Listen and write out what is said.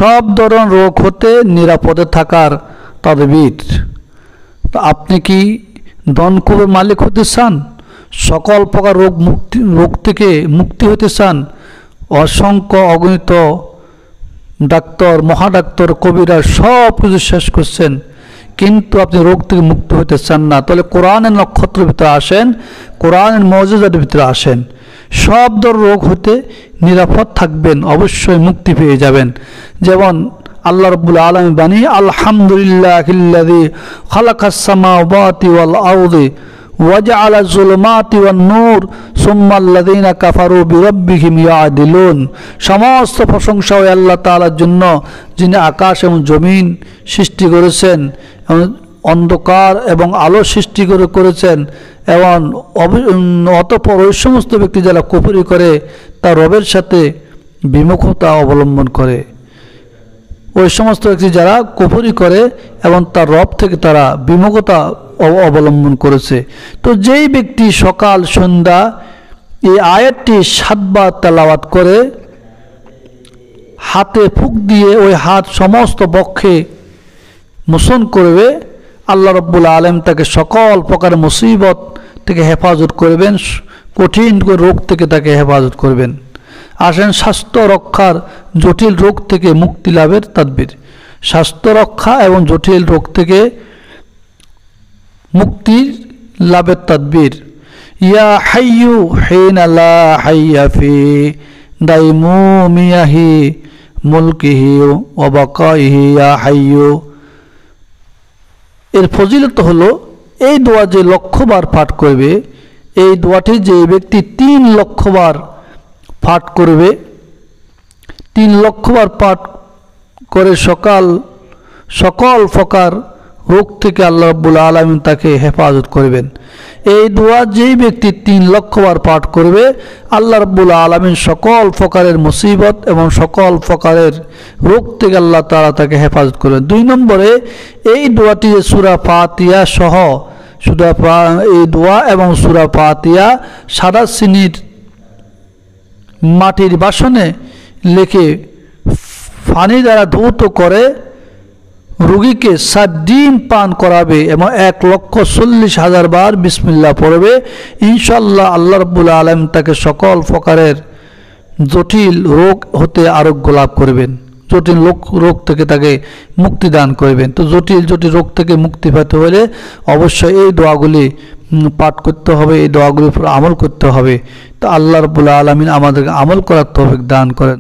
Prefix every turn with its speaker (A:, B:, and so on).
A: সব ধরনের রোগ হতে নিরাপদে থাকার তাদবীর। তো আপনি কি ধনকুবের মালিক হতে চান? সকল প্রকার রোগ থেকে মুক্তি হতে চান? অসংখ্য অগণিত ডাক্তার, মহাডাক্তার, কবিরা সব কিছু শেষ করছেন, কিন্তু আপনি রোগ থেকে মুক্ত হতে চান না। তাহলে কোরআনের নক্ষত্রের ভিতরে আসেন, কোরআনের মওজিজার ভিতরে আসেন। সব ধরনের রোগ হতে নিরাপদ থাকবেন, অবশ্যই মুক্তি পেয়ে যাবেন। যেমন আল্লাহ রাব্বুল আলামিন বাণী, আলহামদুলিল্লাহিল্লাযী খালাকাস সামাওয়াতি ওয়াল আরদি ওয়াজআলা যুলুমাতি ওয়ান নূর সুম্মাল্লাযীনা কাফারু বিরাব্বিহিম ইয়াদিলুন। সমস্ত প্রশংসা ওই আল্লাহ তাআলার জন্য, যিনি আকাশ এবং জমিন সৃষ্টি করেছেন, অন্ধকার এবং আলো সৃষ্টি করেছেন, এবং অতঃপর ওই সমস্ত ব্যক্তি যারা কুফরি করে তার রবের সাথে বিমুখতা অবলম্বন করে, ওই সমস্ত ব্যক্তি যারা কুফরি করে এবং তার রব থেকে তারা বিমুখতা অবলম্বন করেছে। তো যেই ব্যক্তি সকাল সন্ধ্যা এই আয়াতটি 7 বার তেলাওয়াত করে, হাতে ফুঁক দিয়ে ওই হাত সমস্ত বক্ষে মোচন করবে, আল্লাহ রাব্বুল আলামিন তাকে সকল প্রকার মুসিবত থেকে হেফাজত করবেন, কঠিন রোগ থেকে তাকে হেফাজত করবেন। আসেন স্বাস্থ্য রক্ষার জটিল রোগ থেকে মুক্তি লাভের তাদবীর। স্বাস্থ্য রক্ষা এবং জটিল রোগ থেকে মুক্তি লাভের তাদবীর। ইয়া হাইয়ু হিনা লা হাইয়া ফি দাইমুমিয়াহি মুলকিহি ওয়া বাকাইহি ইয়া হাইয়ু। এর ফজিলত হলো, এই দোয়া যে 1,00,000 বার পাঠ করবে, এই দোয়াটি যে ব্যক্তি 3 লক্ষ বার পাঠ করবে, 3 লক্ষ বার পাঠ করে সকল প্রকার রোগ থেকে আল্লাহ রাব্বুল আলামিন তাকে হেফাজত করবেন। এই দোয়া যেই ব্যক্তি 3 লক্ষ বার পাঠ করবে, আল্লাহ রাব্বুল আলামিন সকল প্রকারের মুসিবত এবং সকল প্রকারের রোগ থেকে আল্লাহ তাআলা তাকে হেফাজত করবেন। 2 নম্বরে, এই দোয়াটি সূরা ফাতিহা সহ, এই দোয়া এবং সূরা ফাতিহা সাদা চিনির মাটির বাসনে লিখে পানি দ্বারা ধৌত করে রোগীকে 7 দিন পান করাবে এবং 1,40,000 বার বিসমিল্লাহ পড়বে। ইনশাআল্লাহ আল্লাহ রাব্বুল আলামিন তাকে সকল প্রকারের জটিল রোগ হতে আরোগ্য লাভ করবেন, জটিল রোগ থেকে তাকে মুক্তি দান করবেন। তো জটিল রোগ থেকে মুক্তি পেতে হলে অবশ্যই এই দোয়াগুলি পাঠ করতে হবে, এই দোয়াগুলির উপর আমল করতে হবে। তো আল্লাহ রাব্বুল আলামিন আমাদেরকে আমল করার তৌফিক দান করেন।